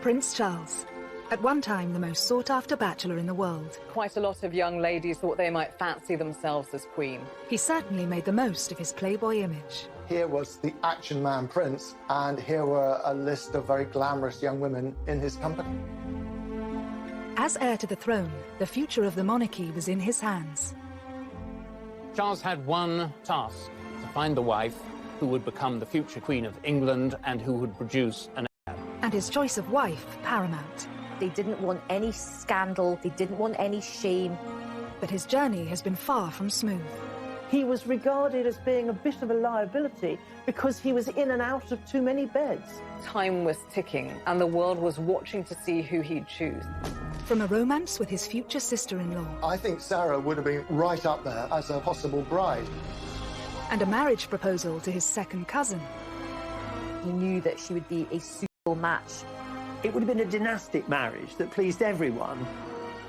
Prince Charles, at one time the most sought-after bachelor in the world. Quite a lot of young ladies thought they might fancy themselves as queen. He certainly made the most of his playboy image. Here was the action man Prince, and here were a list of very glamorous young women in his company. As heir to the throne, the future of the monarchy was in his hands. Charles had one task: to find the wife who would become the future Queen of England and who would produce an heir. And his choice of wife paramount. They didn't want any scandal, they didn't want any shame. But his journey has been far from smooth. He was regarded as being a bit of a liability because he was in and out of too many beds. Time was ticking, and the world was watching to see who he'd choose. From a romance with his future sister-in-law. I think Sarah would have been right up there as a possible bride. And a marriage proposal to his second cousin. He knew that she would be a suitable match. It would have been a dynastic marriage that pleased everyone.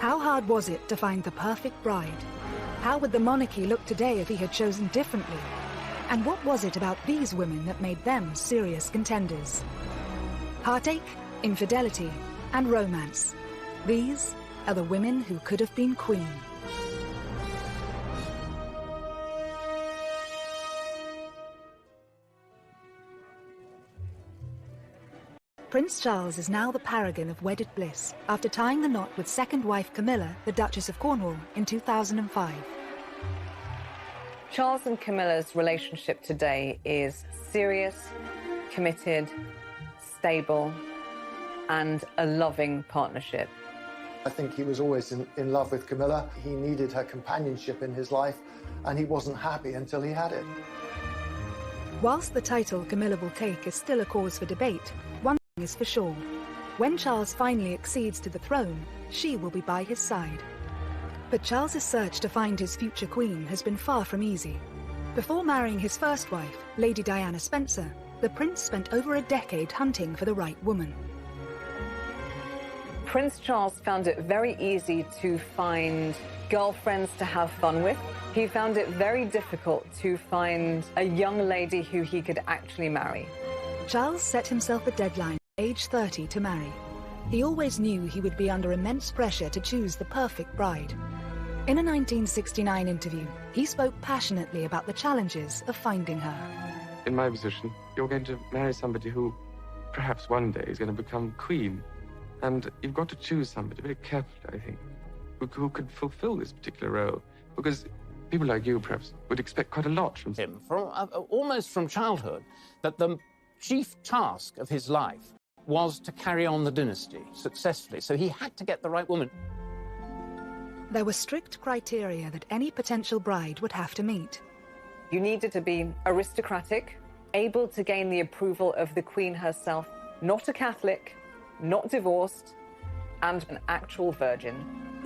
How hard was it to find the perfect bride? How would the monarchy look today if he had chosen differently? And what was it about these women that made them serious contenders? Heartache, infidelity, and romance. These are the women who could have been queen. Prince Charles is now the paragon of wedded bliss after tying the knot with second wife Camilla, the Duchess of Cornwall, in 2005. Charles and Camilla's relationship today is serious, committed, stable, and a loving partnership. I think he was always in love with Camilla. He needed her companionship in his life, and he wasn't happy until he had it. Whilst the title Camilla will take is still a cause for debate, one thing is for sure. When Charles finally accedes to the throne, she will be by his side. But Charles's search to find his future queen has been far from easy. Before marrying his first wife, Lady Diana Spencer, the prince spent over a decade hunting for the right woman. Prince Charles found it very easy to find girlfriends to have fun with. He found it very difficult to find a young lady who he could actually marry. Charles set himself a deadline, age 30, to marry. He always knew he would be under immense pressure to choose the perfect bride. In a 1969 interview, he spoke passionately about the challenges of finding her. In my position, you're going to marry somebody who perhaps one day is going to become queen. And you've got to choose somebody very carefully, I think, who could fulfill this particular role. Because people like you, perhaps, would expect quite a lot from him, almost from childhood, that the chief task of his life was to carry on the dynasty successfully. So he had to get the right woman. There were strict criteria that any potential bride would have to meet. You needed to be aristocratic, able to gain the approval of the Queen herself, not a Catholic, not divorced, and an actual virgin.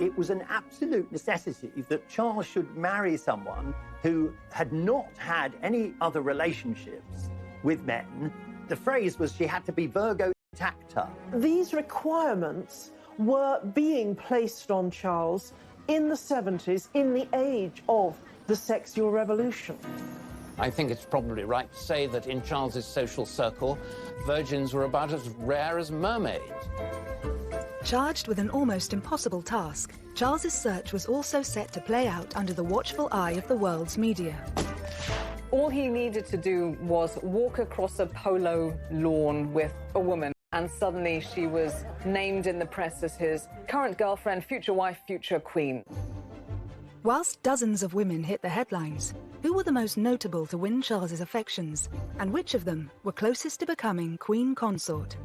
It was an absolute necessity that Charles should marry someone who had not had any other relationships with men. The phrase was she had to be Virgo intacta. These requirements were being placed on Charles in the 70s, in the age of the sexual revolution. I think it's probably right to say that in Charles's social circle, virgins were about as rare as mermaids. Charged with an almost impossible task, Charles's search was also set to play out under the watchful eye of the world's media. All he needed to do was walk across a polo lawn with a woman, and suddenly she was named in the press as his current girlfriend, future wife, future queen. Whilst dozens of women hit the headlines, who were the most notable to win Charles's affections, and which of them were closest to becoming queen consort?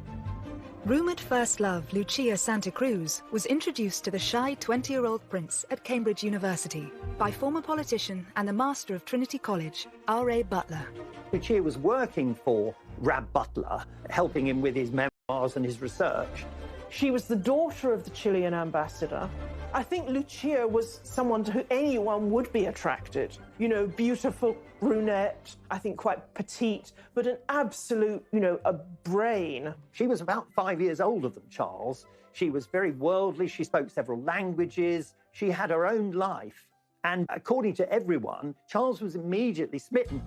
Rumoured first love Lucia Santa Cruz was introduced to the shy 20-year-old prince at Cambridge University by former politician and the master of Trinity College, R.A. Butler. Lucia was working for Rab Butler, helping him with his memoirs and his research. She was the daughter of the Chilean ambassador. I think Lucia was someone to whom anyone would be attracted. You know, beautiful brunette, I think quite petite, but an absolute, a brain. She was about 5 years older than Charles. She was very worldly. She spoke several languages. She had her own life. And according to everyone, Charles was immediately smitten.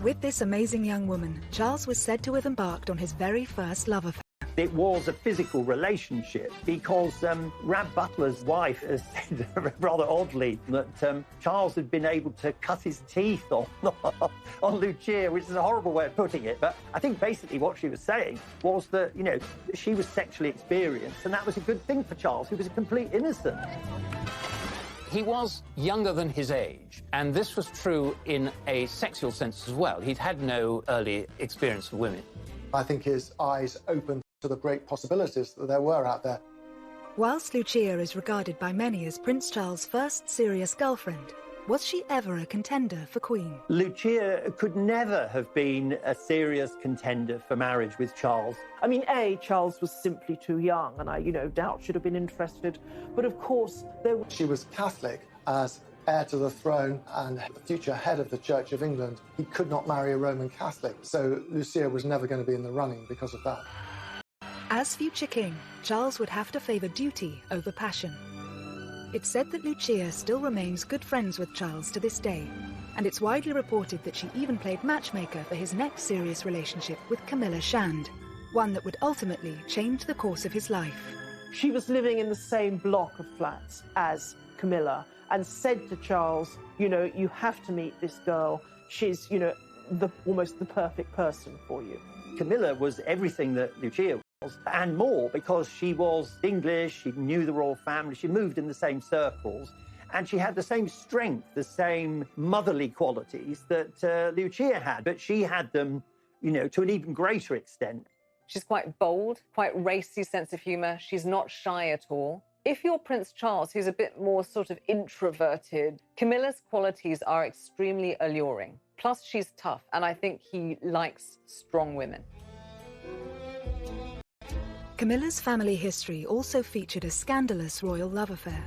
With this amazing young woman, Charles was said to have embarked on his very first love affair. it was a physical relationship because Rab Butler's wife has said rather oddly that Charles had been able to cut his teeth on Lucia, which is a horrible way of putting it. But I think basically what she was saying was that, you know, she was sexually experienced, and that was a good thing for Charles, who was a complete innocent. He was younger than his age, and this was true in a sexual sense as well. He'd had no early experience with women. I think his eyes opened to the great possibilities that there were out there. Whilst Lucia is regarded by many as Prince Charles' first serious girlfriend, was she ever a contender for Queen? Lucia could never have been a serious contender for marriage with Charles. I mean, Charles was simply too young, and I, doubt she'd have been interested. But of course, She was Catholic. As heir to the throne and the future head of the Church of England, he could not marry a Roman Catholic. So Lucia was never going to be in the running because of that. As future king, Charles would have to favour duty over passion. It's said that Lucia still remains good friends with Charles to this day, and it's widely reported that she even played matchmaker for his next serious relationship with Camilla Shand, one that would ultimately change the course of his life. she was living in the same block of flats as Camilla and said to Charles, you have to meet this girl. She's, almost the perfect person for you. Camilla was everything that Lucia was, and more, because she was English, she knew the royal family, she moved in the same circles, and she had the same strength, the same motherly qualities that Lucia had, but she had them, to an even greater extent. She's quite bold, quite racy sense of humour. She's not shy at all. If you're Prince Charles, who's a bit more sort of introverted, Camilla's qualities are extremely alluring. Plus, she's tough, and I think he likes strong women. Camilla's family history also featured a scandalous royal love affair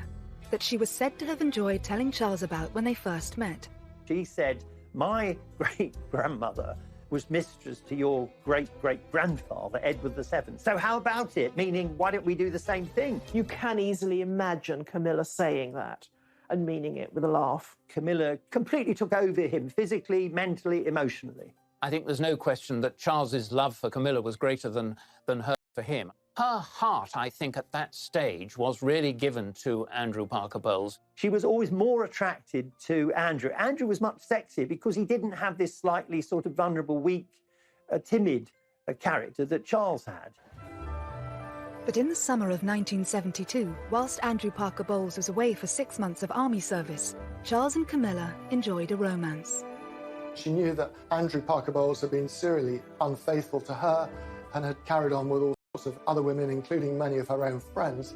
that she was said to have enjoyed telling Charles about when they first met. She said, my great-grandmother was mistress to your great-great-grandfather, Edward VII. So how about it? Meaning, why don't we do the same thing? You can easily imagine Camilla saying that and meaning it with a laugh. Camilla completely took over him, physically, mentally, emotionally. I think there's no question that Charles's love for Camilla was greater than her for him. Her heart, I think, at that stage was really given to Andrew Parker Bowles. She was always more attracted to Andrew. Andrew was much sexier because he didn't have this slightly sort of vulnerable, weak, timid character that Charles had. But in the summer of 1972, whilst Andrew Parker Bowles was away for 6 months of army service, Charles and Camilla enjoyed a romance. She knew that Andrew Parker Bowles had been serially unfaithful to her and had carried on with all sorts of other women, including many of her own friends.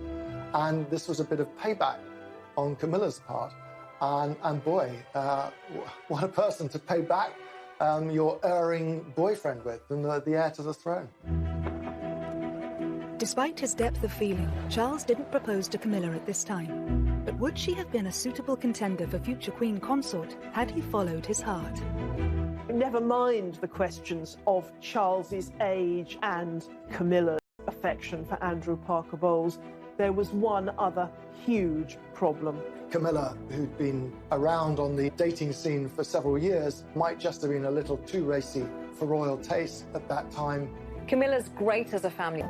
And this was a bit of payback on Camilla's part. And boy, what a person to pay back your erring boyfriend with, and the heir to the throne. Despite his depth of feeling, Charles didn't propose to Camilla at this time. But would she have been a suitable contender for future Queen Consort had he followed his heart? Never mind the questions of Charles's age and Camilla's affection for Andrew Parker Bowles. There was one other huge problem. Camilla, who'd been around on the dating scene for several years, might just have been a little too racy for royal taste at that time. Camilla's great as a family.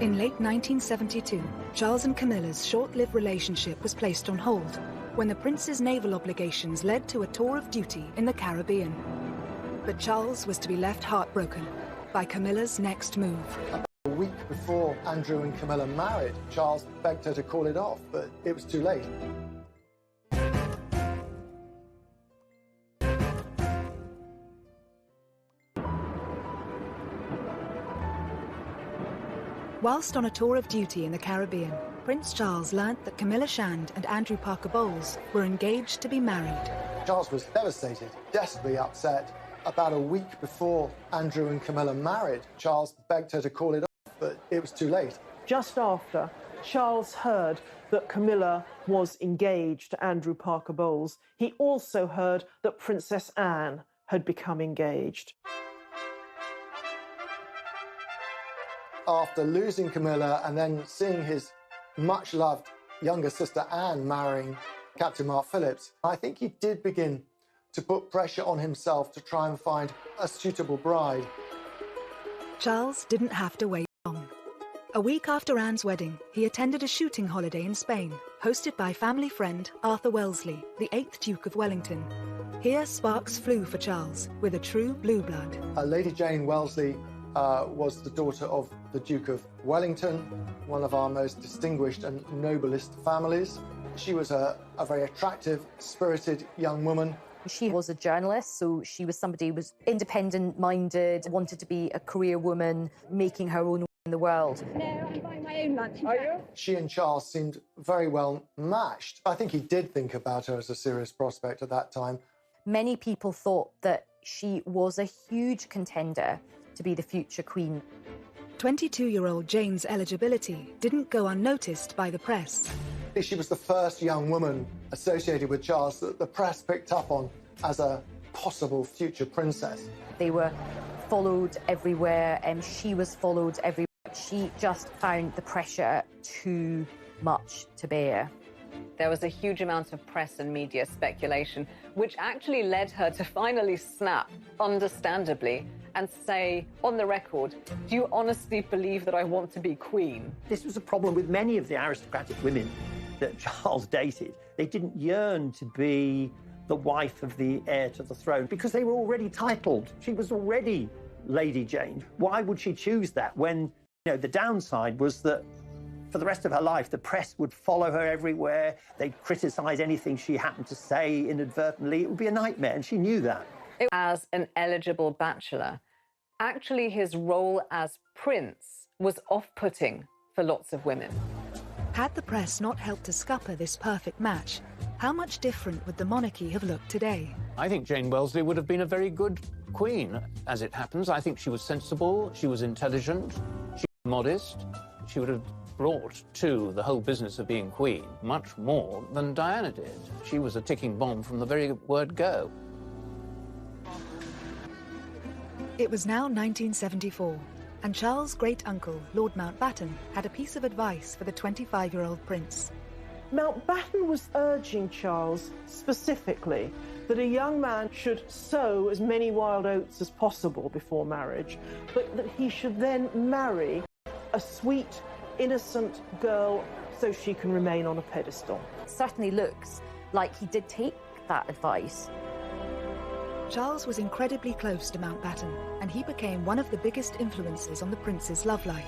In late 1972, Charles and Camilla's short-lived relationship was placed on hold when the prince's naval obligations led to a tour of duty in the Caribbean. But Charles was to be left heartbroken by Camilla's next move. A week before Andrew and Camilla married, Charles begged her to call it off, but it was too late. Whilst on a tour of duty in the Caribbean, Prince Charles learnt that Camilla Shand and Andrew Parker Bowles were engaged to be married. Charles was devastated, desperately upset. About a week before Andrew and Camilla married, Charles begged her to call it off, but it was too late. Just after Charles heard that Camilla was engaged to Andrew Parker Bowles, he also heard that Princess Anne had become engaged. After losing Camilla and then seeing his much-loved younger sister Anne marrying Captain Mark Phillips, I think he did begin to put pressure on himself to try and find a suitable bride. Charles didn't have to wait A week after Anne's wedding, he attended a shooting holiday in Spain, hosted by family friend Arthur Wellesley, the 8th Duke of Wellington. Here sparks flew for Charles, with a true blue blood. Lady Jane Wellesley was the daughter of the Duke of Wellington, one of our most distinguished and noblest families. She was a very attractive, spirited young woman. She was a journalist, so she was somebody who was independent-minded, wanted to be a career woman, making her own way in the world. No, I'm buying my own lunch. Are you? She and Charles seemed very well matched. I think he did think about her as a serious prospect at that time. Many people thought that she was a huge contender to be the future queen. 22-year-old Jane's eligibility didn't go unnoticed by the press. She was the first young woman associated with Charles that the press picked up on as a possible future princess. They were followed everywhere, and she was followed everywhere. She just found the pressure too much to bear. There was a huge amount of press and media speculation, which actually led her to finally snap, understandably, and say, on the record, do you honestly believe that I want to be queen? This was a problem with many of the aristocratic women that Charles dated. They didn't yearn to be the wife of the heir to the throne because they were already titled. She was already Lady Jane. Why would she choose that when, the downside was that for the rest of her life, the press would follow her everywhere. They'd criticise anything she happened to say inadvertently. It would be a nightmare, and she knew that. As an eligible bachelor, actually his role as prince was off-putting for lots of women. Had the press not helped to scupper this perfect match, how much different would the monarchy have looked today? I think Jane Wellesley would have been a very good queen, as it happens. I think she was sensible, she was intelligent, she was modest. She would have brought to the whole business of being queen much more than Diana did. She was a ticking bomb from the very word go. It was now 1974, and Charles' great-uncle, Lord Mountbatten, had a piece of advice for the 25-year-old prince. Mountbatten was urging Charles specifically that a young man should sow as many wild oats as possible before marriage, but that he should then marry a sweet, innocent girl so she can remain on a pedestal. It certainly looks like he did take that advice. Charles was incredibly close to Mountbatten, and he became one of the biggest influences on the prince's love life.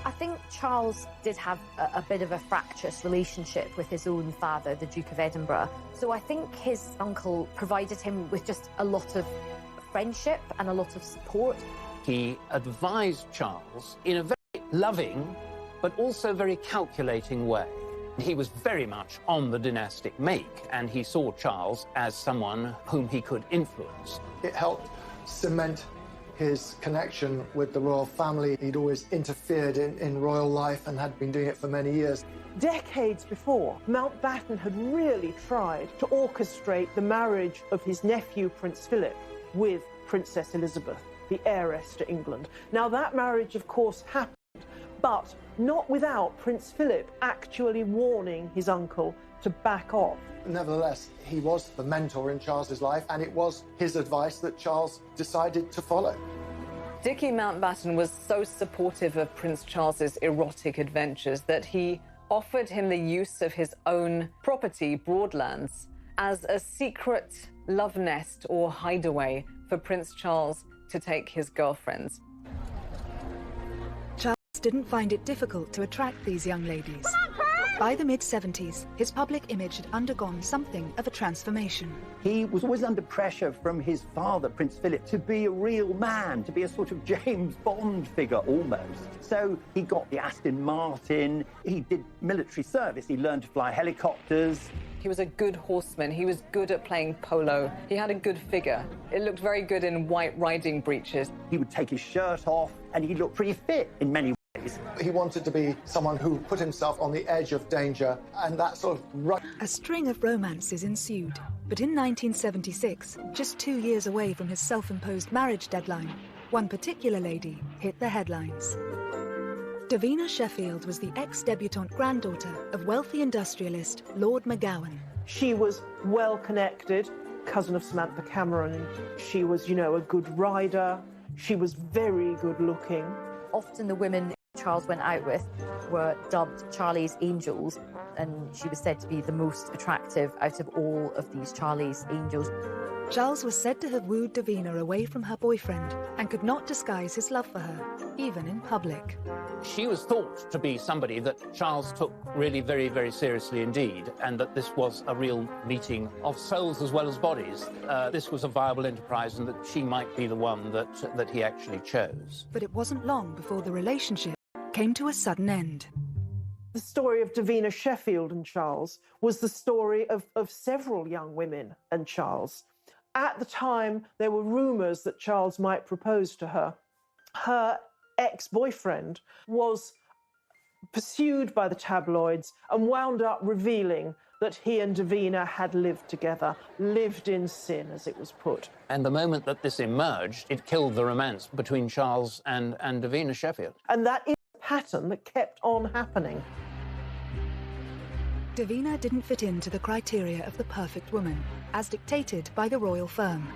I think Charles did have a bit of a fractious relationship with his own father, the Duke of Edinburgh. So I think his uncle provided him with just a lot of friendship and a lot of support. He advised Charles in a very loving, but also very calculating way. He was very much on the dynastic make, and he saw Charles as someone whom he could influence. It helped cement his connection with the royal family. He'd always interfered in royal life and had been doing it for many years. Decades before, Mountbatten had really tried to orchestrate the marriage of his nephew, Prince Philip, with Princess Elizabeth, the heiress to England. Now, that marriage, of course, happened, but not without Prince Philip actually warning his uncle to back off. Nevertheless, he was the mentor in Charles's life, and it was his advice that Charles decided to follow. Dickie Mountbatten was so supportive of Prince Charles's erotic adventures that he offered him the use of his own property, Broadlands, as a secret love nest or hideaway for Prince Charles to take his girlfriends. Charles didn't find it difficult to attract these young ladies. By the mid-70s, his public image had undergone something of a transformation. He was always under pressure from his father, Prince Philip, to be a real man, to be a sort of James Bond figure almost. So he got the Aston Martin, he did military service, he learned to fly helicopters. He was a good horseman, he was good at playing polo, he had a good figure. It looked very good in white riding breeches. He would take his shirt off and he looked pretty fit in many ways. He wanted to be someone who put himself on the edge of danger, and that sort of... A string of romances ensued, but in 1976, just 2 years away from his self-imposed marriage deadline, one particular lady hit the headlines. Davina Sheffield was the ex-debutante granddaughter of wealthy industrialist Lord McGowan. She was well-connected, cousin of Samantha Cameron. She was, a good rider. She was very good-looking. often the women Charles went out with were dubbed Charlie's Angels, and she was said to be the most attractive out of all of these Charlie's Angels. Charles was said to have wooed Davina away from her boyfriend and could not disguise his love for her, even in public. She was thought to be somebody that Charles took really very, very seriously indeed, and that this was a real meeting of souls as well as bodies. This was a viable enterprise, and that she might be the one that he actually chose. But it wasn't long before the relationship came to a sudden end. The story of Davina Sheffield and Charles was the story of several young women and Charles. At the time, there were rumours that Charles might propose to her. Her ex-boyfriend was pursued by the tabloids and wound up revealing that he and Davina had lived together, lived in sin, as it was put. And the moment that this emerged, it killed the romance between Charles and Davina Sheffield. And that is a pattern that kept on happening. Davina didn't fit into the criteria of the perfect woman, as dictated by the royal firm.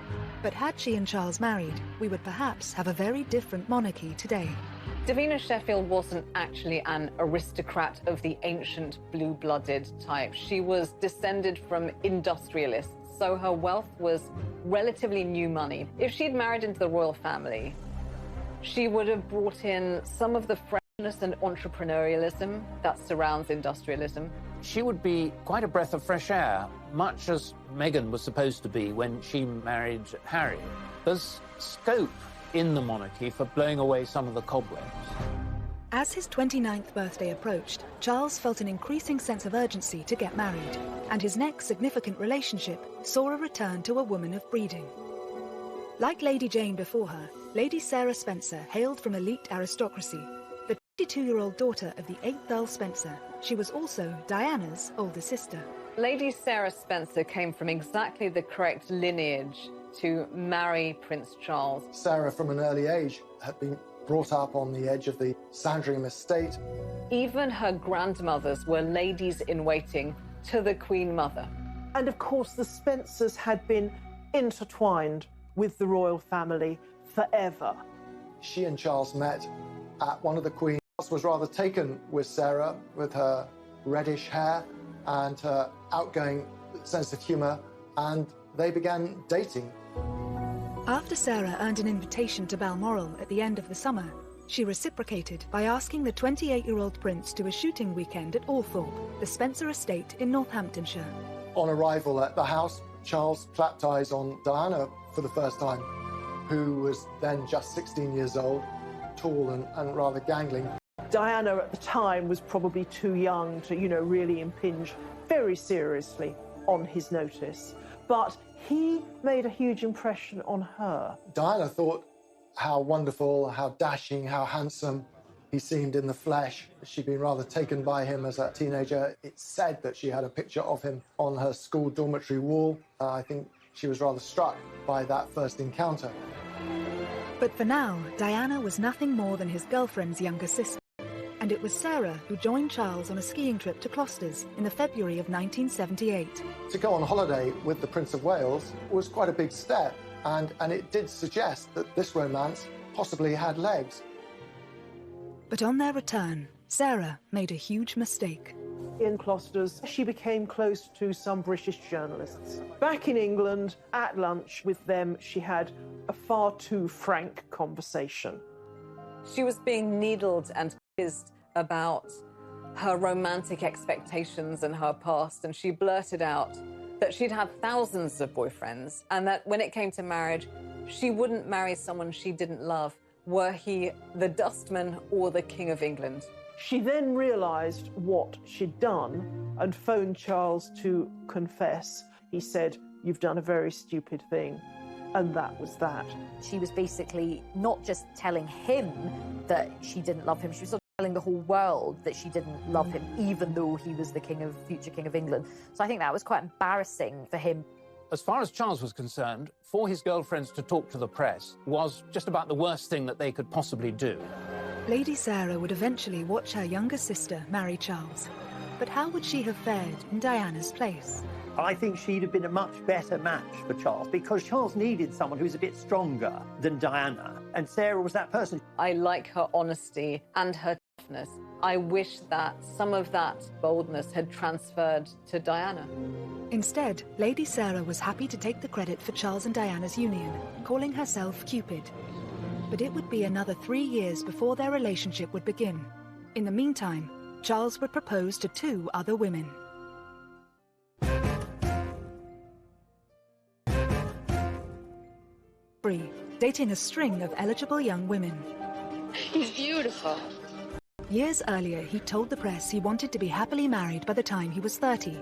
But had she and Charles married, we would perhaps have a very different monarchy today. Davina Sheffield wasn't actually an aristocrat of the ancient blue-blooded type. She was descended from industrialists, so her wealth was relatively new money. If she'd married into the royal family, she would have brought in some of the freshness and entrepreneurialism that surrounds industrialism. She would be quite a breath of fresh air, much as Meghan was supposed to be when she married Harry. There's scope in the monarchy for blowing away some of the cobwebs. As his 29th birthday approached, Charles felt an increasing sense of urgency to get married, and his next significant relationship saw a return to a woman of breeding. Like Lady Jane before her, Lady Sarah Spencer hailed from elite aristocracy. The 22-year-old daughter of the 8th Earl Spencer, she was also Diana's older sister. Lady Sarah Spencer came from exactly the correct lineage to marry Prince Charles. Sarah, from an early age, had been brought up on the edge of the Sandringham estate. Even her grandmothers were ladies-in-waiting to the Queen Mother. And of course, the Spencers had been intertwined with the royal family forever. She and Charles met at one of the Queen's. Charles was rather taken with Sarah, with her reddish hair and her outgoing sense of humour, and they began dating. After Sarah earned an invitation to Balmoral at the end of the summer, she reciprocated by asking the 28-year-old prince to a shooting weekend at Althorpe, the Spencer estate in Northamptonshire. On arrival at the house, Charles clapped eyes on Diana for the first time, who was then just 16 years old, tall and rather gangling. Diana at the time was probably too young to, really impinge very seriously on his notice. But he made a huge impression on her. Diana thought how wonderful, how dashing, how handsome he seemed in the flesh. She'd been rather taken by him as a teenager. It's said that she had a picture of him on her school dormitory wall. I think she was rather struck by that first encounter. But for now, Diana was nothing more than his girlfriend's younger sister. And it was Sarah who joined Charles on a skiing trip to Closters in the February of 1978. To go on holiday with the Prince of Wales was quite a big step, and it did suggest that this romance possibly had legs. But on their return, Sarah made a huge mistake. In Closters, she became close to some British journalists. Back in England, at lunch with them, she had a far too frank conversation. She was being needled and quizzed about her romantic expectations and her past, and she blurted out that she'd had thousands of boyfriends and that when it came to marriage, she wouldn't marry someone she didn't love, were he the dustman or the King of England. She then realised what she'd done and phoned Charles to confess. He said, "You've done a very stupid thing." And that was that. She was basically not just telling him that she didn't love him, she was sort of telling the whole world that she didn't love him, even though he was the future King of England. So I think that was quite embarrassing for him. As far as Charles was concerned, for his girlfriends to talk to the press was just about the worst thing that they could possibly do. Lady Sarah would eventually watch her younger sister marry Charles. But how would she have fared in Diana's place? I think she'd have been a much better match for Charles, because Charles needed someone who's a bit stronger than Diana, and Sarah was that person. I like her honesty and her toughness. I wish that some of that boldness had transferred to Diana. Instead, Lady Sarah was happy to take the credit for Charles and Diana's union, calling herself Cupid. But it would be another 3 years before their relationship would begin. In the meantime, Charles would propose to 2 other women. Bree, dating a string of eligible young women. He's beautiful. Years earlier, he told the press he wanted to be happily married by the time he was 30.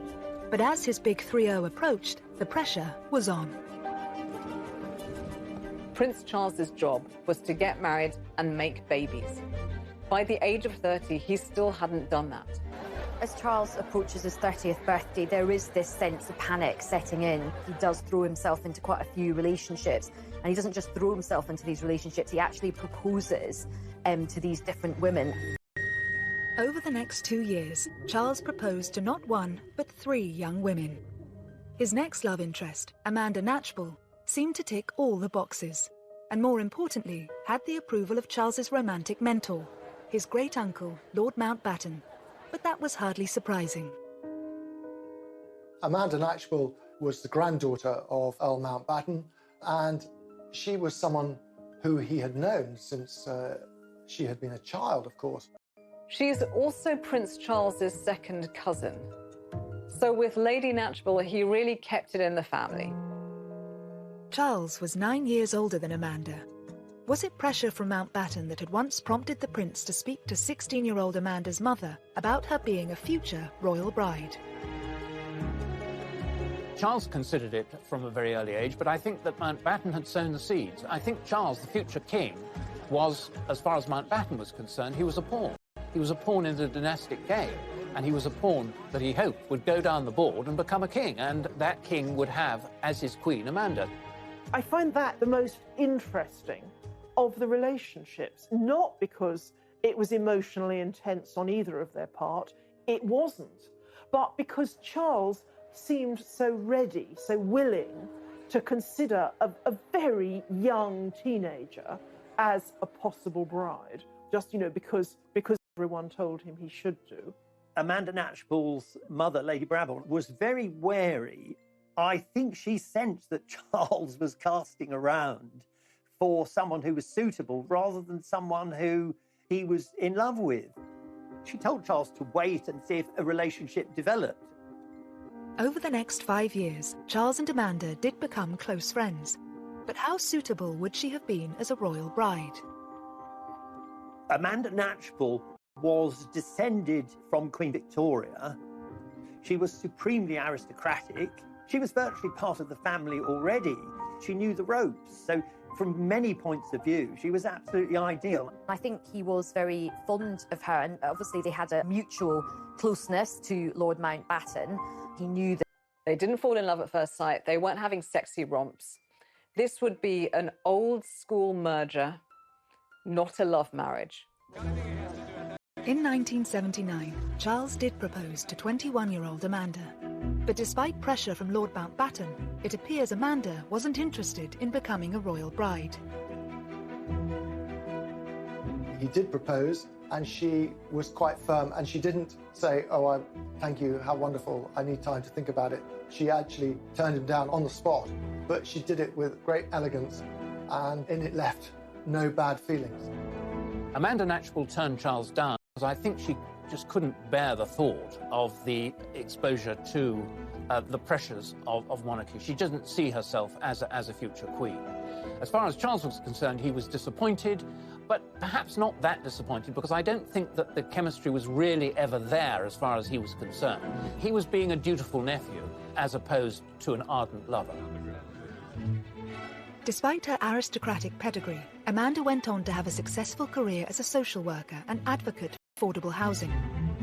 But as his big 3-0 approached, the pressure was on. Prince Charles's job was to get married and make babies. By the age of 30, he still hadn't done that. As Charles approaches his 30th birthday, there is this sense of panic setting in. He does throw himself into quite a few relationships, and he doesn't just throw himself into these relationships, he actually proposes to these different women. Over the next 2 years, Charles proposed to not 1, but 3 young women. His next love interest, Amanda Knatchbull, seemed to tick all the boxes, and more importantly, had the approval of Charles's romantic mentor, his great-uncle, Lord Mountbatten. But that was hardly surprising. Amanda Knatchbull was the granddaughter of Earl Mountbatten, and she was someone who he had known since she had been a child, of course. She's also Prince Charles's second cousin. So with Lady Knatchbull, he really kept it in the family. Charles was 9 years older than Amanda. Was it pressure from Mountbatten that had once prompted the prince to speak to 16-year-old Amanda's mother about her being a future royal bride? Charles considered it from a very early age, but I think that Mountbatten had sown the seeds. I think Charles, the future king, was, as far as Mountbatten was concerned, he was a pawn. He was a pawn in the dynastic game, and he was a pawn that he hoped would go down the board and become a king, and that king would have as his queen Amanda. I find that the most interesting of the relationships, not because it was emotionally intense on either of their part, it wasn't, but because Charles seemed so ready, so willing to consider a very young teenager as a possible bride, just, because everyone told him he should do. Amanda Knatchbull's mother, Lady Brabant, was very wary. I think she sensed that Charles was casting around for someone who was suitable rather than someone who he was in love with. She told Charles to wait and see if a relationship developed. Over the next 5 years, Charles and Amanda did become close friends. But how suitable would she have been as a royal bride? Amanda Knatchbull was descended from Queen Victoria. She was supremely aristocratic. She was virtually part of the family already. She knew the ropes. So from many points of view, she was absolutely ideal. I think he was very fond of her, and obviously they had a mutual closeness to Lord Mountbatten. He knew that they didn't fall in love at first sight. They weren't having sexy romps. This would be an old-school merger, not a love marriage. In 1979, Charles did propose to 21-year-old Amanda. But despite pressure from Lord Mountbatten, it appears Amanda wasn't interested in becoming a royal bride. He did propose, and she was quite firm, and she didn't say, "Oh, thank you, how wonderful, I need time to think about it." She actually turned him down on the spot, but she did it with great elegance, and it left no bad feelings. Amanda Knatchbull turned Charles down because I think she just couldn't bear the thought of the exposure to the pressures of monarchy. She doesn't see herself as a future queen. As far as Charles was concerned, he was disappointed, but perhaps not that disappointed, because I don't think that the chemistry was really ever there as far as he was concerned. He was being a dutiful nephew as opposed to an ardent lover. Despite her aristocratic pedigree, Amanda went on to have a successful career as a social worker and advocate for affordable housing.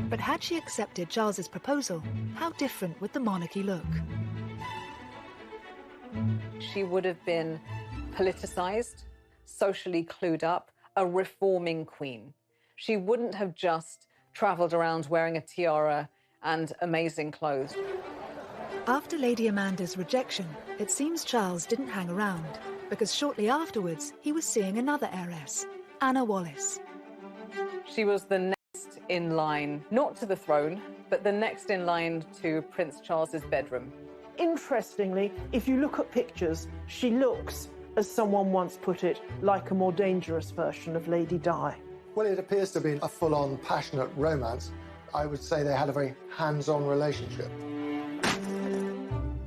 But had she accepted Charles's proposal, how different would the monarchy look? She would have been politicized, socially clued up, a reforming queen. She wouldn't have just traveled around wearing a tiara and amazing clothes. After Lady Amanda's rejection, it seems Charles didn't hang around, because shortly afterwards he was seeing another heiress, Anna Wallis. She was the next in line, not to the throne, but the next in line to Prince Charles's bedroom. Interestingly, if you look at pictures, she looks, as someone once put it, like a more dangerous version of Lady Di. Well, it appears to be a full-on passionate romance. I would say they had a very hands-on relationship.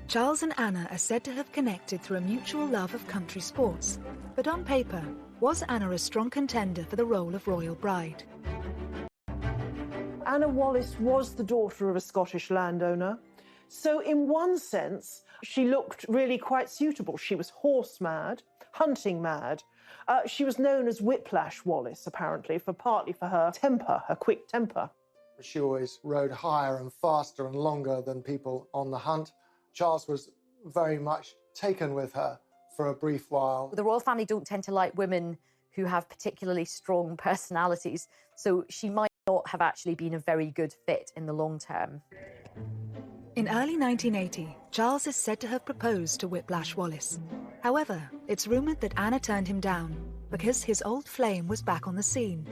Charles and Anna are said to have connected through a mutual love of country sports. But on paper, was Anna a strong contender for the role of royal bride? Anna Wallis was the daughter of a Scottish landowner. So in one sense, she looked really quite suitable. She was horse mad, hunting mad. She was known as Whiplash Wallis, apparently, partly for her temper, her quick temper. She always rode higher and faster and longer than people on the hunt. Charles was very much taken with her for a brief while. The royal family don't tend to like women who have particularly strong personalities, so she might not have actually been a very good fit in the long term. In early 1980, Charles is said to have proposed to Whiplash Wallis. However, it's rumoured that Anna turned him down because his old flame was back on the scene,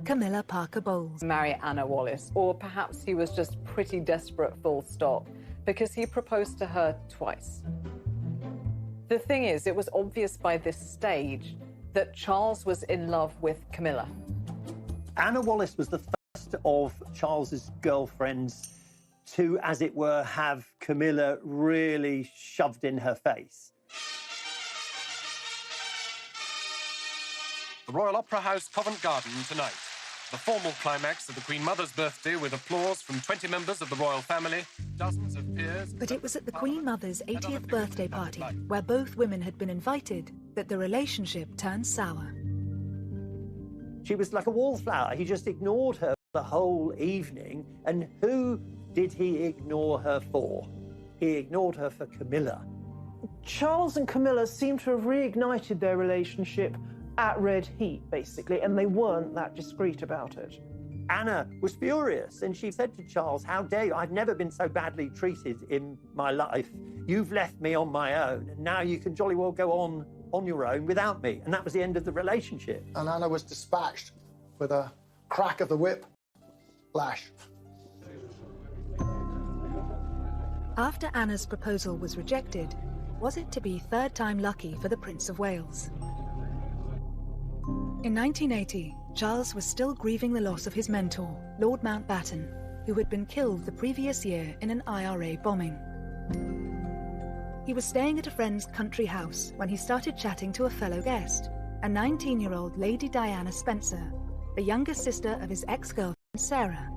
Camilla Parker Bowles. Marry Anna Wallis, or perhaps he was just pretty desperate, full stop, because he proposed to her twice. The thing is, it was obvious by this stage that Charles was in love with Camilla. Anna Wallis was the first of Charles's girlfriends to, as it were, have Camilla really shoved in her face. The Royal Opera House, Covent Garden, tonight. The formal climax of the Queen Mother's birthday with applause from 20 members of the royal family, dozens of peers... But it was at the Queen Mother's 80th birthday party, where both women had been invited, that the relationship turned sour. She was like a wallflower. He just ignored her the whole evening. And who did he ignore her for? He ignored her for Camilla. Charles and Camilla seem to have reignited their relationship at red heat, basically, and they weren't that discreet about it. Anna was furious, and she said to Charles, "How dare you? I've never been so badly treated in my life. You've left me on my own, and now you can jolly well go on your own without me." And that was the end of the relationship. And Anna was dispatched with a crack of the whip lash. After Anna's proposal was rejected, was it to be third time lucky for the Prince of Wales? In 1980, Charles was still grieving the loss of his mentor, Lord Mountbatten, who had been killed the previous year in an IRA bombing. He was staying at a friend's country house when he started chatting to a fellow guest, a 19-year-old Lady Diana Spencer, the younger sister of his ex-girlfriend Sarah.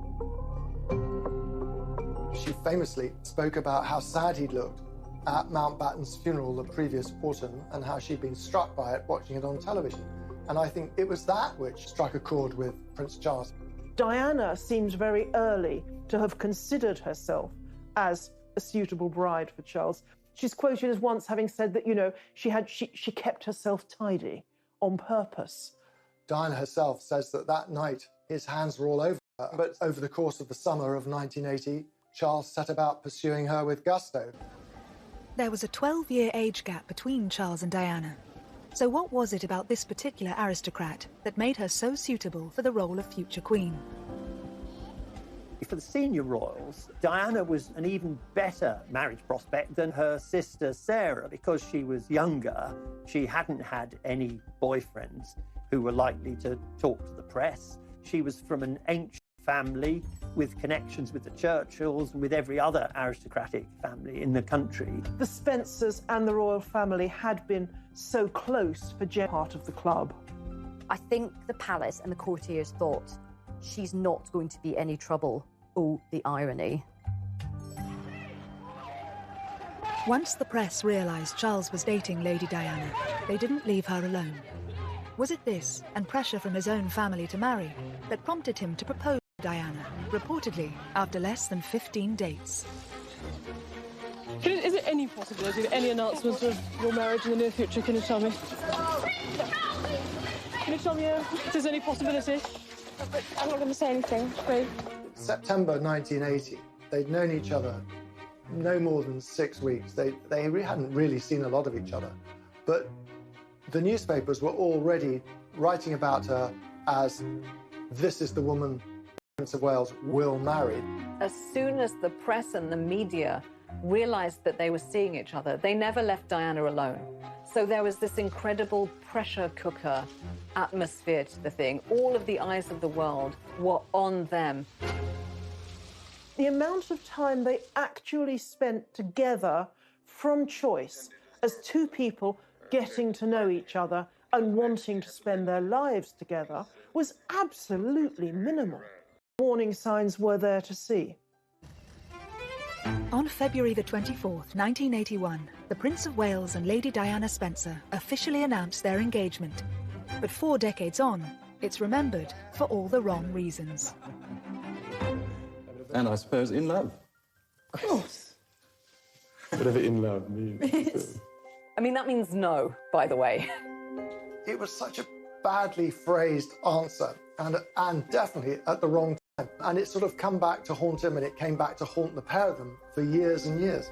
She famously spoke about how sad he'd looked at Mountbatten's funeral the previous autumn and how she'd been struck by it watching it on television. And I think it was that which struck a chord with Prince Charles. Diana seems very early to have considered herself as a suitable bride for Charles. She's quoted as once having said that, you know, she kept herself tidy on purpose. Diana herself says that that night his hands were all over her, but over the course of the summer of 1980, Charles set about pursuing her with gusto. There was a 12-year age gap between Charles and Diana. So what was it about this particular aristocrat that made her so suitable for the role of future queen? For the senior royals, Diana was an even better marriage prospect than her sister Sarah because she was younger. She hadn't had any boyfriends who were likely to talk to the press. She was from an ancient family with connections with the Churchills and with every other aristocratic family in the country. The Spencers and the royal family had been so close for Jen, part of the club. I think the palace and the courtiers thought, she's not going to be any trouble. Oh, the irony. Once the press realised Charles was dating Lady Diana, they didn't leave her alone. Was it this, and pressure from his own family to marry, that prompted him to propose to Diana, reportedly after less than 15 dates? Is there any possibility that any announcements of your marriage in the near future? Can you tell me? Can you tell me if there's any possibility? I'm not going to say anything, please. September 1980, they'd known each other no more than 6 weeks. They hadn't really seen a lot of each other. But the newspapers were already writing about her as this is the woman Prince of Wales will marry. As soon as the press and the media realized that they were seeing each other, they never left Diana alone. So there was this incredible pressure cooker atmosphere to the thing. All of the eyes of the world were on them. The amount of time they actually spent together from choice as two people getting to know each other and wanting to spend their lives together was absolutely minimal. Warning signs were there to see. On February the 24th, 1981, the Prince of Wales and Lady Diana Spencer officially announced their engagement. But 4 decades on, it's remembered for all the wrong reasons. And I suppose in love. Of course. Whatever in love means. I mean, that means no, by the way. It was such a badly phrased answer, and definitely at the wrong time. And it's sort of come back to haunt him, and it came back to haunt the pair of them for years and years.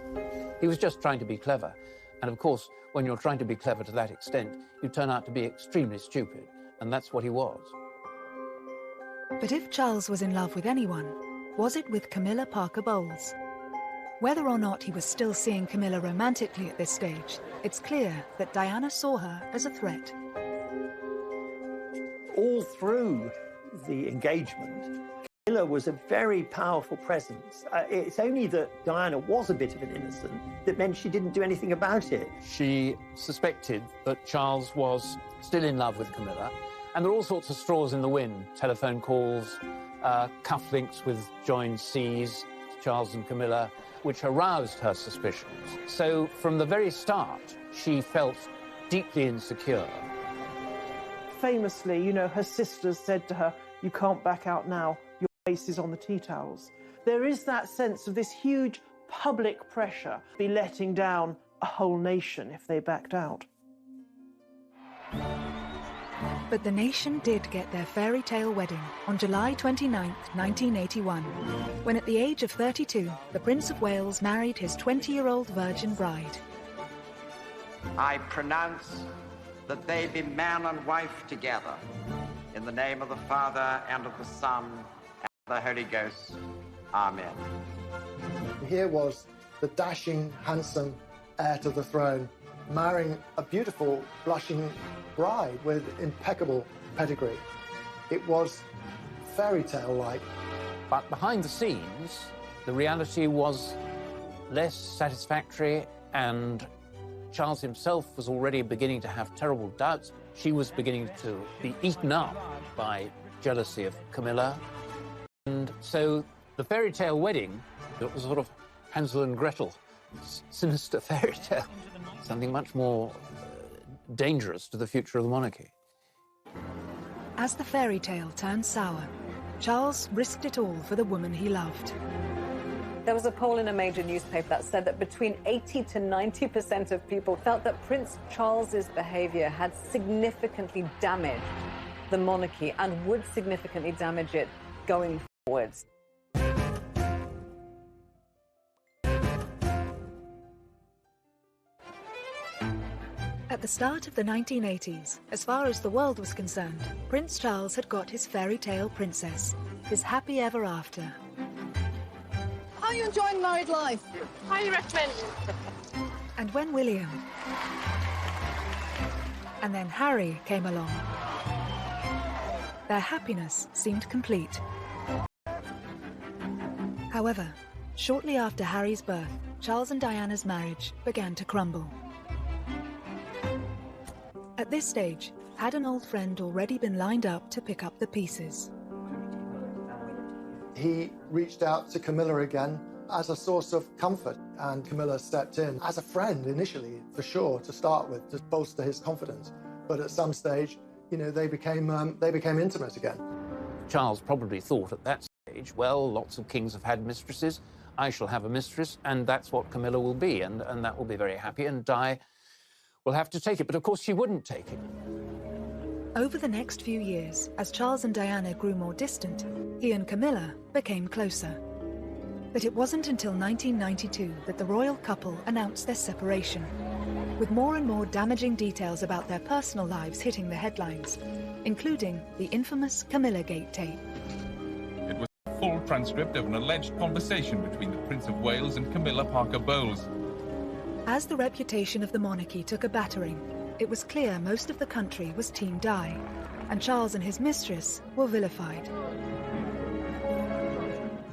He was just trying to be clever. And of course, when you're trying to be clever to that extent, you turn out to be extremely stupid. And that's what he was. But if Charles was in love with anyone, was it with Camilla Parker Bowles? Whether or not he was still seeing Camilla romantically at this stage, it's clear that Diana saw her as a threat. All through the engagement, Camilla was a very powerful presence. It's only that Diana was a bit of an innocent that meant she didn't do anything about it. She suspected that Charles was still in love with Camilla, and there are all sorts of straws in the wind. Telephone calls, cufflinks with joined C's, Charles and Camilla, which aroused her suspicions. So from the very start, she felt deeply insecure. Famously, you know, her sisters said to her, "You can't back out now, your face is on the tea towels." There is that sense of this huge public pressure, be letting down a whole nation if they backed out. But the nation did get their fairy tale wedding on July 29th, 1981, when at the age of 32, the Prince of Wales married his 20-year-old virgin bride. I pronounce that they be man and wife together, in the name of the Father, and of the Son, and of the Holy Ghost. Amen. Here was the dashing, handsome heir to the throne marrying a beautiful, blushing bride with impeccable pedigree. It was fairy tale-like. But behind the scenes, the reality was less satisfactory, and Charles himself was already beginning to have terrible doubts. She was beginning to be eaten up by jealousy of Camilla. And so the fairy tale wedding, it was sort of Hansel and Gretel, sinister fairy tale, something much more dangerous to the future of the monarchy. As the fairy tale turned sour, Charles risked it all for the woman he loved. There was a poll in a major newspaper that said that between 80 to 90% of people felt that Prince Charles's behavior had significantly damaged the monarchy and would significantly damage it going forwards. At the start of the 1980s, as far as the world was concerned, Prince Charles had got his fairy tale princess, his happy ever after. How are you enjoying married life? Highly recommend. And when William and then Harry came along, their happiness seemed complete. However, shortly after Harry's birth, Charles and Diana's marriage began to crumble. At this stage, had an old friend already been lined up to pick up the pieces? He reached out to Camilla again as a source of comfort, and Camilla stepped in as a friend initially, for sure, to start with, to bolster his confidence. But at some stage, you know, they became intimate again. Charles probably thought at that stage, well, lots of kings have had mistresses, I shall have a mistress, and that's what Camilla will be, and that will be very happy, and Di will have to take it. But of course she wouldn't take it. Over the next few years, as Charles and Diana grew more distant, he and Camilla became closer. But it wasn't until 1992 that the royal couple announced their separation. with more and more damaging details about their personal lives hitting the headlines, including the infamous Camilla Gate tape. It was a full transcript of an alleged conversation between the Prince of Wales and Camilla Parker Bowles. As the reputation of the monarchy took a battering, it was clear most of the country was Team Di, and Charles and his mistress were vilified.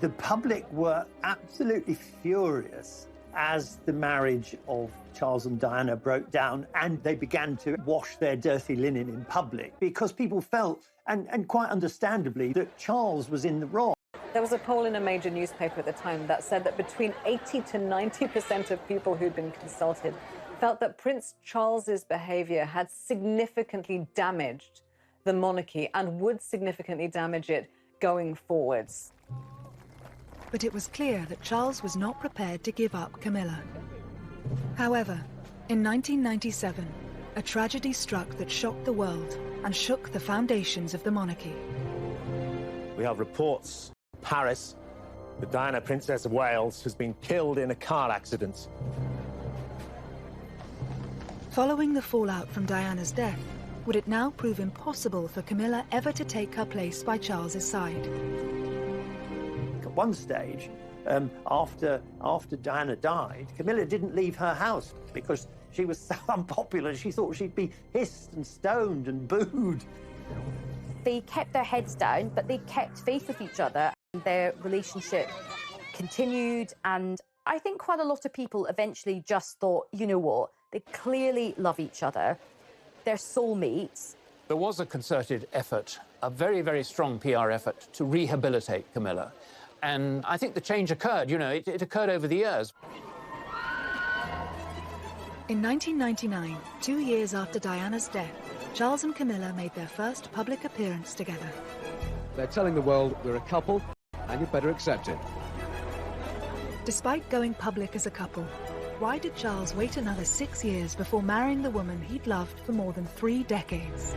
The public were absolutely furious as the marriage of Charles and Diana broke down, and they began to wash their dirty linen in public because people felt, and quite understandably, that Charles was in the wrong. There was a poll in a major newspaper at the time that said that between 80 to 90% of people who'd been consulted felt that Prince Charles's behaviour had significantly damaged the monarchy and would significantly damage it going forwards. But it was clear that Charles was not prepared to give up Camilla. However, in 1997, a tragedy struck that shocked the world and shook the foundations of the monarchy. We have reports in Paris that Diana, Princess of Wales, has been killed in a car accident. Following the fallout from Diana's death, would it now prove impossible for Camilla ever to take her place by Charles's side? At one stage, after Diana died, Camilla didn't leave her house because she was so unpopular. She thought she'd be hissed and stoned and booed. They kept their heads down, but they kept faith with each other. Their relationship continued, and I think quite a lot of people eventually just thought, you know what, they clearly love each other. They're soulmates. There was a concerted effort, a very, very strong PR effort to rehabilitate Camilla. And I think the change occurred, you know, it occurred over the years. In 1999, 2 years after Diana's death, Charles and Camilla made their first public appearance together. They're telling the world we're a couple, and you'd better accept it. Despite going public as a couple, why did Charles wait another 6 years before marrying the woman he'd loved for more than 3 decades?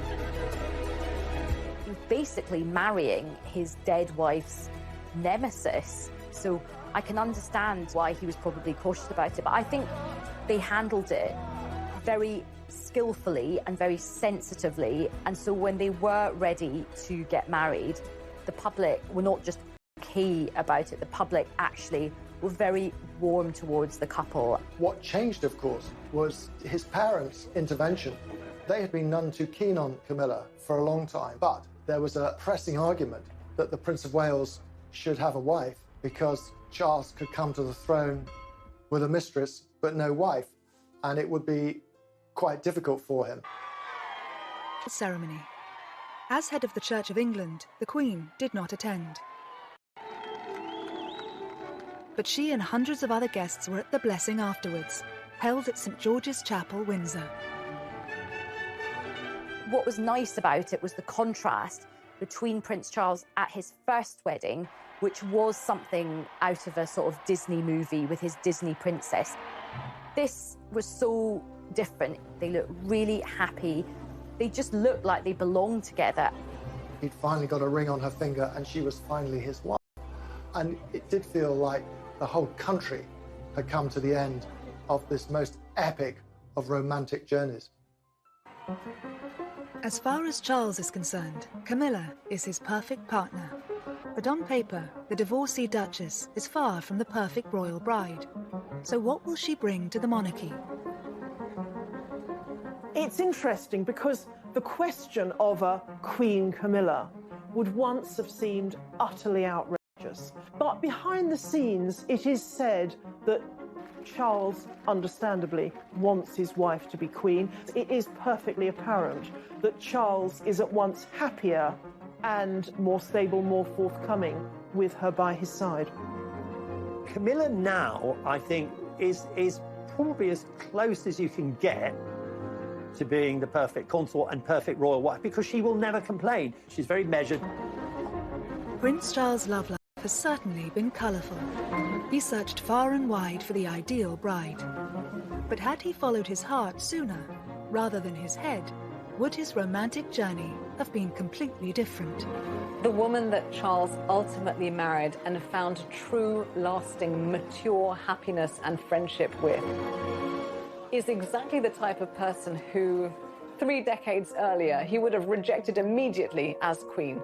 He was basically marrying his dead wife's nemesis. So I can understand why he was probably cautious about it, but I think they handled it very skillfully and very sensitively. And so when they were ready to get married, the public were not just okay about it, the public actually were very warm towards the couple. What changed, of course, was his parents' intervention. They had been none too keen on Camilla for a long time, but there was a pressing argument that the Prince of Wales should have a wife because Charles could come to the throne with a mistress but no wife, and it would be quite difficult for him. Ceremony. As head of the Church of England, the Queen did not attend. But she and hundreds of other guests were at the blessing afterwards, held at St George's Chapel, Windsor. What was nice about it was the contrast between Prince Charles at his first wedding, which was something out of a sort of Disney movie with his Disney princess. This was so different. They looked really happy. They just looked like they belonged together. He'd finally got a ring on her finger and she was finally his wife. And it did feel like the whole country had come to the end of this most epic of romantic journeys. As far as Charles is concerned, Camilla is his perfect partner. But on paper, the divorcee Duchess is far from the perfect royal bride. So what will she bring to the monarchy? It's interesting because the question of a Queen Camilla would once have seemed utterly outrageous. But behind the scenes, it is said that Charles, understandably, wants his wife to be queen. It is perfectly apparent that Charles is at once happier and more stable, more forthcoming with her by his side. Camilla now, I think, is probably as close as you can get to being the perfect consort and perfect royal wife, because she will never complain. She's very measured. Prince Charles' love life has certainly been colourful. He searched far and wide for the ideal bride. But had he followed his heart sooner, rather than his head, would his romantic journey have been completely different? The woman that Charles ultimately married and found true, lasting, mature happiness and friendship with is exactly the type of person who 3 decades earlier he would have rejected immediately as queen.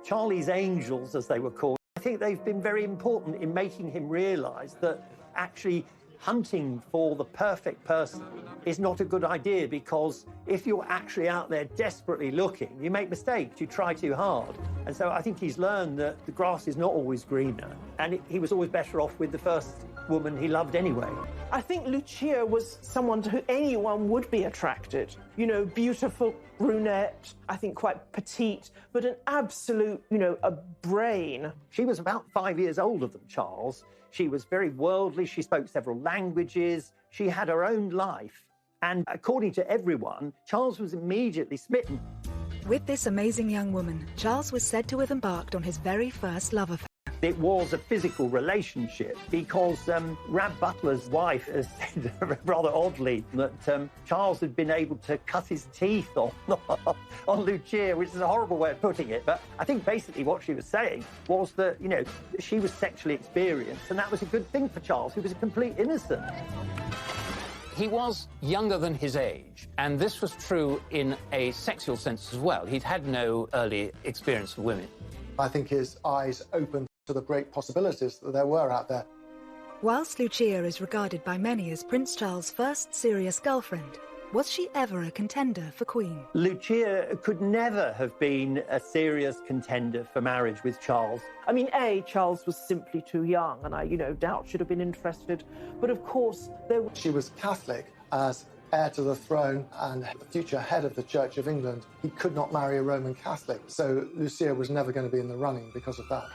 Charlie's Angels, as they were called, I think they've been very important in making him realise that actually hunting for the perfect person is not a good idea, because if you're actually out there desperately looking, you make mistakes, you try too hard. And so I think he's learned that the grass is not always greener, and he was always better off with the first woman he loved anyway. I think Lucia was someone to who anyone would be attracted. You know, beautiful brunette, I think quite petite, but an absolute, you know, a brain. She was about 5 years older than Charles. She was very worldly. She spoke several languages. She had her own life. And according to everyone, Charles was immediately smitten. With this amazing young woman, Charles was said to have embarked on his very first love affair. It was a physical relationship because Rab Butler's wife has said rather oddly that Charles had been able to cut his teeth on Lucia, which is a horrible way of putting it. But I think basically what she was saying was that, you know, she was sexually experienced, and that was a good thing for Charles, who was a complete innocent. He was younger than his age, and this was true in a sexual sense as well. He'd had no early experience with women. I think his eyes opened to the great possibilities that there were out there. Whilst Lucia is regarded by many as Prince Charles' first serious girlfriend, was she ever a contender for Queen? Lucia could never have been a serious contender for marriage with Charles. I mean, Charles was simply too young, and I, doubt should have been interested. But of course, She was Catholic. As heir to the throne and the future head of the Church of England, he could not marry a Roman Catholic. So Lucia was never going to be in the running because of that.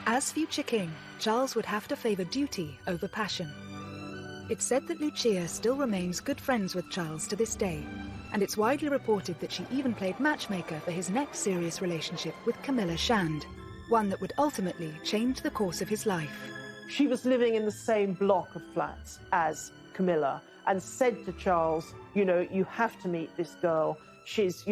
As future king, Charles would have to favour duty over passion. It's said that Lucia still remains good friends with Charles to this day, and it's widely reported that she even played matchmaker for his next serious relationship with Camilla Shand, one that would ultimately change the course of his life. She was living in the same block of flats as Camilla and said to Charles, you have to meet this girl. She's,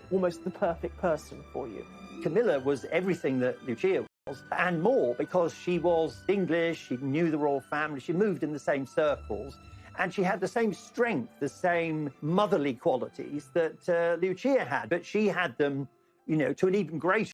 almost the perfect person for you. Camilla was everything that Lucia was, and more, because she was English, she knew the royal family, she moved in the same circles, and she had the same strength, the same motherly qualities that Lucia had, but she had them, to an even greater